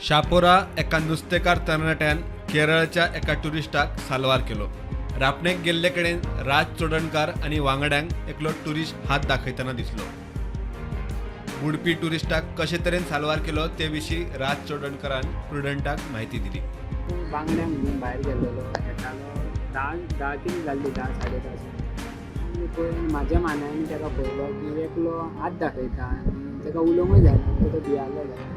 शापोरा एका नुस्तेकार तरणाट्यान केरळच्या एका टुरिस्टाक साल्वार केलो. रापणेक गेल्ले कडेन राज चोडणकार आणि वांगड्यांक एकलो टुरिस्ट हात दाखयतना दिसलो. बुडपी टुरिस्टाक कशे तरेन साल्वार केलो ते विशीं राज चोडणकरान प्रुडंटाक म्हायती दिली. बांगड्यांक म्हणून भायर गेल्लो येतालो धा कितें जाल्ली 10-10:30 आनी पळय म्हाज्या मानांनी ताका पळयलो की एकलो हात दाखयता आनी ताका उलोवंकूय जायना तो भियालो आनी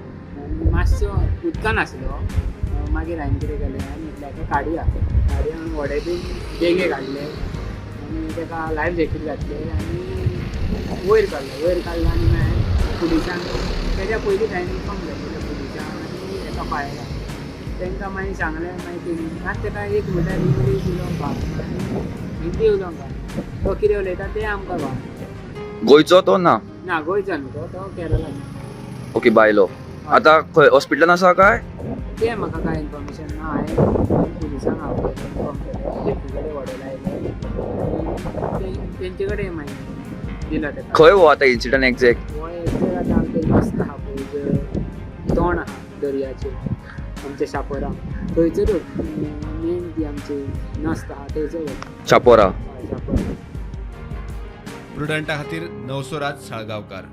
मातसो उदकान आसलो. मागीर हांवें कितें केलें आनी म्हटल्यार काडया हांवें व्हडे बीन बेगे काडले आनी ताका लायफ जॅकेट घातले आनी वयर काडलो आनी मागीर पुलिसान तेज्या पयलीं हांवें इन्फॉर्म केल्लें पुलिसान आनी एका फायरा तांकां मागीर सांगलें. मागीर आतां ताका एक म्हणल्यार इंग्लीश उलोवपाक आनी हिंदी उलोवपाक तो कितें उलयता तें आमकां कळना. गोंयचो तो ना गोंयचो न्हू तो केरळाचो. ओके बायलो. आता खंय हॉस्पिटलान आसा काय? तें म्हाका कांय इन्फॉर्मेशन ना. हांवें पुलिसांक इन्फॉर्म केलें जेपी कडेन व्हडे लायले आनी तेंचे कडेन मागीर दिला ताका. खंय हो आता इन्सिडंट एक्झॅक्ट? हो एक्झॅक्ट आतां आमचें नस्त आहा पळय तोंड आहा दर्याचें आमच्या शापोरा थंयसरूच मेन ती आमची नस्त आहा थंयसरूच चापोरा. शापोरा. प्रुडंटा खातीर नवसो राज साळगांवकार.